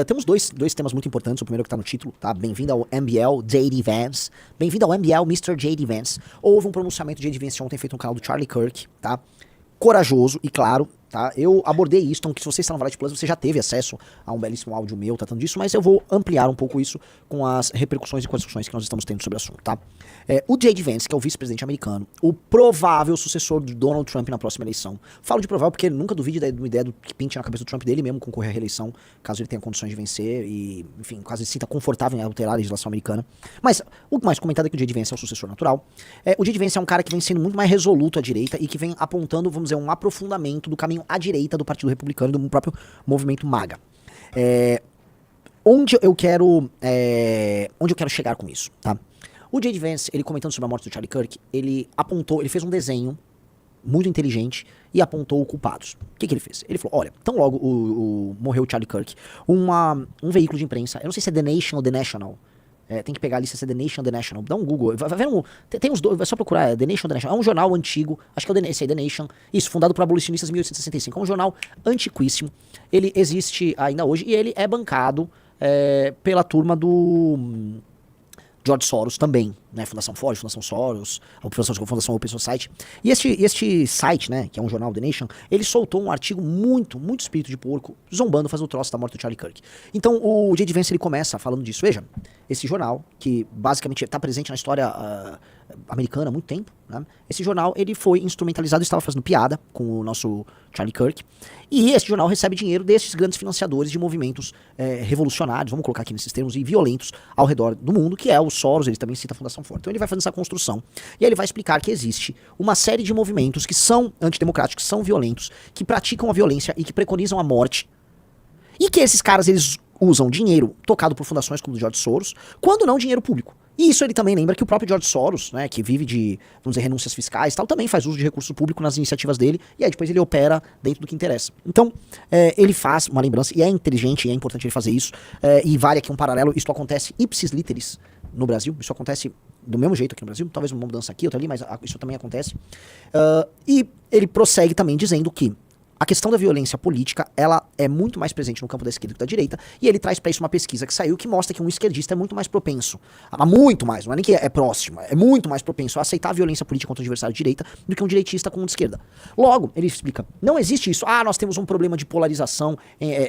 temos dois temas muito importantes. O primeiro que tá no título, tá? Bem-vindo ao MBL J.D. Vance. Bem-vindo ao MBL Mr. J.D. Vance. Houve um pronunciamento de J.D. Vance ontem feito no canal do Charlie Kirk, tá? Corajoso e claro, tá? Eu abordei isso, então que se você está no Variety Plus, você já teve acesso a um belíssimo áudio meu tratando disso, mas eu vou ampliar um pouco isso com as repercussões e com as discussões que nós estamos tendo sobre o assunto, tá? O J.D. Vance, que é o vice-presidente americano, o provável sucessor do Donald Trump na próxima eleição. Falo de provável porque nunca duvide de uma ideia do que pinte na cabeça do Trump dele mesmo concorrer à reeleição, caso ele tenha condições de vencer e, enfim, caso ele se sinta confortável em alterar a legislação americana. Mas o mais comentado é que o J.D. Vance é o sucessor natural. O J.D. Vance é um cara que vem sendo muito mais resoluto à direita e que vem apontando, vamos dizer, um aprofundamento do caminho à direita do Partido Republicano e do próprio movimento MAGA. Onde eu quero chegar com isso, tá? O J.D. Vance, ele comentando sobre a morte do Charlie Kirk, ele fez um desenho muito inteligente e apontou culpados. O que ele fez? Ele falou, olha, tão logo morreu o Charlie Kirk, um veículo de imprensa, eu não sei se é The Nation ou The National, tem que pegar a lista se é The Nation ou The National, dá um Google, vai ver tem os dois, vai só procurar, The Nation ou The National, é um jornal antigo, acho que é esse aí, The Nation, isso, fundado por abolicionistas em 1865, é um jornal antiquíssimo, ele existe ainda hoje e ele é bancado pela turma do George Soros também, né, Fundação Ford, Fundação Soros, a Fundação Open Society. E este site, né, que é um jornal, The Nation, ele soltou um artigo muito espírito de porco, zombando, fazendo o troço da morte do Charlie Kirk. Então o J.D. Vance, ele começa falando disso. Veja, esse jornal, que basicamente está presente na história americana há muito tempo, né, esse jornal, ele foi instrumentalizado, estava fazendo piada com o nosso Charlie Kirk, e esse jornal recebe dinheiro desses grandes financiadores de movimentos revolucionários, vamos colocar aqui nesses termos, e violentos ao redor do mundo, que é o Soros, ele também cita a Fundação Ford. Então ele vai fazendo essa construção, e aí ele vai explicar que existe uma série de movimentos que são antidemocráticos, que são violentos, que praticam a violência e que preconizam a morte, e que esses caras, eles usam dinheiro tocado por fundações como o do George Soros, quando não dinheiro público. E isso ele também lembra que o próprio George Soros, né, que vive de, vamos dizer, renúncias fiscais e tal, também faz uso de recurso público nas iniciativas dele, e aí depois ele opera dentro do que interessa. Então, ele faz uma lembrança, e é inteligente, e é importante ele fazer isso, e vale aqui um paralelo, isso acontece ipsis literis no Brasil, isso acontece do mesmo jeito aqui no Brasil, talvez uma mudança aqui, outra ali, mas isso também acontece. E ele prossegue também dizendo que a questão da violência política, ela é muito mais presente no campo da esquerda que da direita, e ele traz para isso uma pesquisa que saiu que mostra que um esquerdista é muito mais propenso, muito mais, não é nem que é próximo, é muito mais propenso a aceitar a violência política contra o adversário de direita do que um direitista com um de esquerda. Logo, ele explica, não existe isso, nós temos um problema de polarização,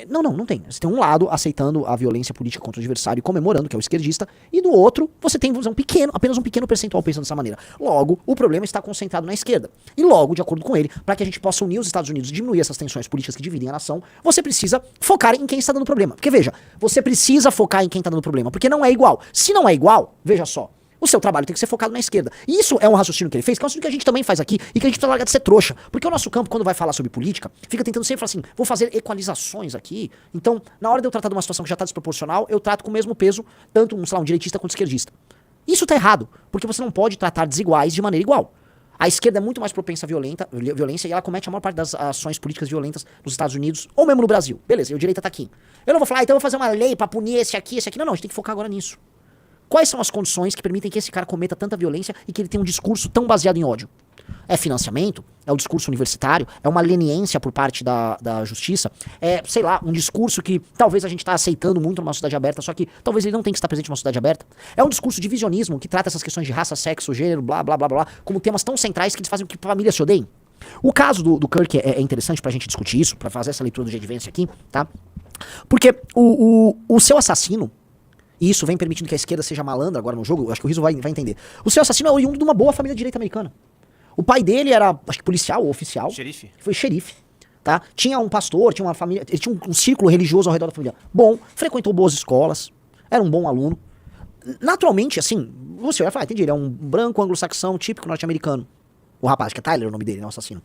não tem. Você tem um lado aceitando a violência política contra o adversário e comemorando, que é o esquerdista, e do outro, você tem apenas um pequeno percentual pensando dessa maneira. Logo, o problema está concentrado na esquerda. E logo, de acordo com ele, para que a gente possa unir os Estados Unidos, diminuir essas tensões políticas que dividem a nação, você precisa focar em quem está dando problema. Porque veja, você precisa focar em quem está dando problema, porque não é igual. Se não é igual, veja só, o seu trabalho tem que ser focado na esquerda. E isso é um raciocínio que ele fez, que é um raciocínio que a gente também faz aqui, e que a gente precisa largar de ser trouxa. Porque o nosso campo, quando vai falar sobre política, fica tentando sempre falar assim, vou fazer equalizações aqui, então, na hora de eu tratar de uma situação que já está desproporcional, eu trato com o mesmo peso, tanto um direitista quanto um esquerdista. Isso tá errado, porque você não pode tratar desiguais de maneira igual. A esquerda é muito mais propensa à violência e ela comete a maior parte das ações políticas violentas nos Estados Unidos ou mesmo no Brasil. Beleza, e o direita tá aqui. Eu não vou falar, então eu vou fazer uma lei pra punir esse aqui. Não, a gente tem que focar agora nisso. Quais são as condições que permitem que esse cara cometa tanta violência e que ele tenha um discurso tão baseado em ódio? É financiamento? É o discurso universitário? É uma leniência por parte da justiça? É, sei lá, um discurso que talvez a gente está aceitando muito numa sociedade aberta, só que talvez ele não tenha que estar presente numa sociedade aberta? É um discurso de visionismo que trata essas questões de raça, sexo, gênero, blá, blá, blá, blá, como temas tão centrais que eles fazem com que a família se odeiem? O caso do Kirk é interessante pra gente discutir isso, pra fazer essa leitura do J.D. Vance aqui, tá? Porque o seu assassino, e isso vem permitindo que a esquerda seja malandra agora no jogo, acho que o Rizzo vai entender. O seu assassino é oriundo de uma boa família de direita americana. O pai dele era, acho que policial ou oficial. Xerife. Foi xerife, tá? Tinha um pastor, tinha uma família, ele tinha um círculo religioso ao redor da família. Bom, frequentou boas escolas, era um bom aluno. Naturalmente, assim, você vai falar, entendi, ele é um branco anglo-saxão típico norte-americano. O rapaz, que é Tyler, o nome dele, né, o assassino.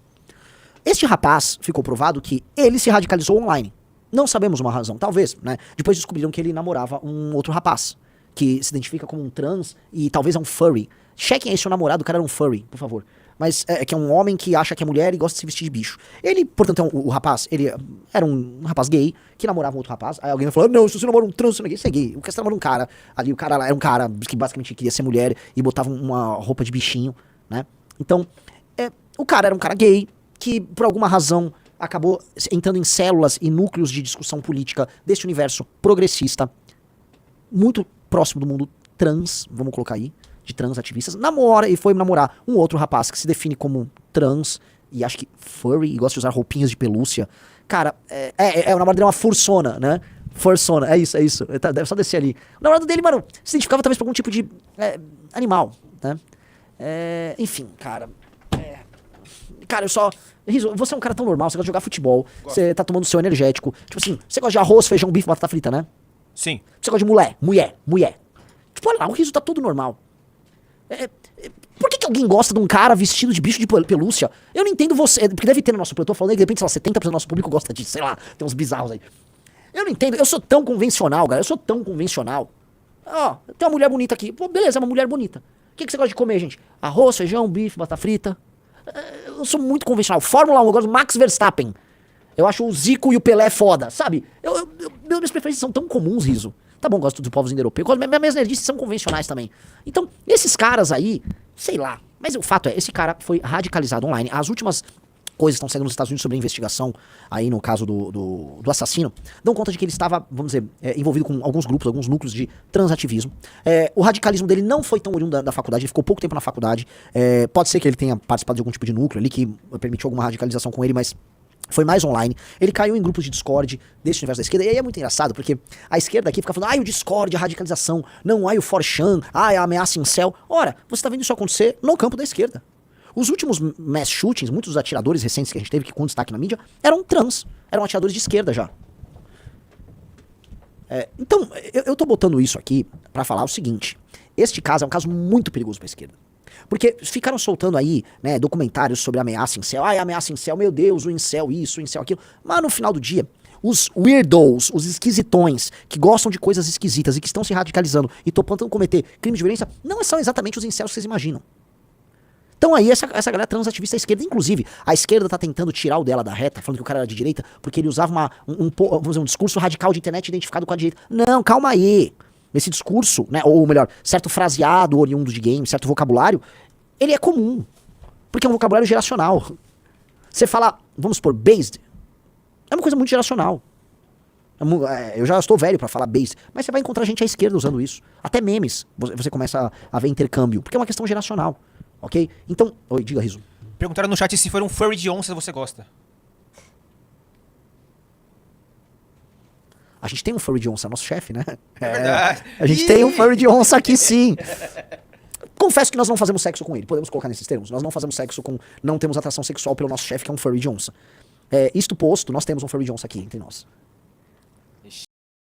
Este rapaz, ficou provado que ele se radicalizou online. Não sabemos uma razão, talvez, né? Depois descobriram que ele namorava um outro rapaz, que se identifica como um trans e talvez é um furry. Chequem aí se o namorado, o cara era um furry, por favor. Mas que é um homem que acha que é mulher e gosta de se vestir de bicho. Ele, portanto, o rapaz, ele era um rapaz gay que namorava um outro rapaz. Aí alguém falou, não, se você namora um trans, você não é gay, você é gay. O que você namora um cara, ali o cara lá era um cara que basicamente queria ser mulher e botava uma roupa de bichinho, né? Então, o cara era um cara gay que, por alguma razão, acabou entrando em células e núcleos de discussão política desse universo progressista, muito próximo do mundo trans, vamos colocar aí, de trans ativistas, namora e foi namorar um outro rapaz que se define como trans e acho que furry e gosta de usar roupinhas de pelúcia. Cara, o namorado dele é uma fursona, né? Fursona, é isso. Deve só descer ali. O namorado dele, mano, se identificava talvez por algum tipo de animal, né? Enfim, cara. Cara, Riso, você é um cara tão normal, você gosta de jogar futebol, você tá tomando seu energético. Tipo assim, você gosta de arroz, feijão, bife, batata frita, né? Sim. Você gosta de mulher. Tipo, olha lá, o Riso tá todo normal. Por que alguém gosta de um cara vestido de bicho de pelúcia? Eu não entendo você. Porque deve ter no nosso público. Eu tô falando que de repente, sei lá, 70% do nosso público gosta disso. Sei lá, tem uns bizarros aí. Eu não entendo. Eu sou tão convencional, galera. Eu sou tão convencional. Ó, tem uma mulher bonita aqui. Pô, beleza, é uma mulher bonita. O que você gosta de comer, gente? Arroz, feijão, bife, batata frita. Eu sou muito convencional. Fórmula 1, eu gosto do Max Verstappen. Eu acho o Zico e o Pelé foda, sabe? Minhas preferências são tão comuns, Riso. Tá bom, gosto dos povos indo-europeus. Minhas nerdices são convencionais também. Então, esses caras aí, sei lá. Mas o fato é, esse cara foi radicalizado online. As últimas coisas que estão saindo nos Estados Unidos sobre a investigação, aí no caso do assassino, dão conta de que ele estava, vamos dizer, envolvido com alguns grupos, alguns núcleos de transativismo. O radicalismo dele não foi tão oriundo da faculdade, ele ficou pouco tempo na faculdade. Pode ser que ele tenha participado de algum tipo de núcleo ali que permitiu alguma radicalização com ele, mas foi mais online. Ele caiu em grupos de Discord desse universo da esquerda. E aí é muito engraçado, porque a esquerda aqui fica falando, o Discord, a radicalização, não, o 4chan, a ameaça em céu. Ora, você tá vendo isso acontecer no campo da esquerda. Os últimos mass shootings, muitos dos atiradores recentes que a gente teve, que com destaque na mídia, eram trans, eram atiradores de esquerda já. Então, eu tô botando isso aqui pra falar o seguinte, este caso é um caso muito perigoso pra esquerda. Porque ficaram soltando aí, né, documentários sobre ameaça em céu. Ameaça em céu, meu Deus, o incel isso, o incel aquilo. Mas no final do dia, os weirdos, os esquisitões, que gostam de coisas esquisitas e que estão se radicalizando e topando cometer crimes de violência, não são exatamente os incels que vocês imaginam. Então aí essa galera transativista à esquerda, inclusive, a esquerda tá tentando tirar o dela da reta, falando que o cara era de direita, porque ele usava vamos dizer, um discurso radical de internet identificado com a direita. Não, calma aí. Esse discurso, né, ou melhor, certo fraseado oriundo de games, certo vocabulário, ele é comum. Porque é um vocabulário geracional. Você fala, vamos supor, based, é uma coisa muito geracional. Eu já estou velho pra falar based, mas você vai encontrar gente à esquerda usando isso. Até memes, você começa a ver intercâmbio, porque é uma questão geracional, ok? Então, oi, diga, Riso. Perguntaram no chat se for um furry de onça você gosta. A gente tem um furry de onça, nosso chefe, né? É verdade. A gente tem um furry de onça aqui, sim. Confesso que nós não fazemos sexo com ele. Podemos colocar nesses termos. Nós não fazemos sexo com... Não temos atração sexual pelo nosso chefe, que é um furry de onça. Isto posto, nós temos um furry de onça aqui entre nós.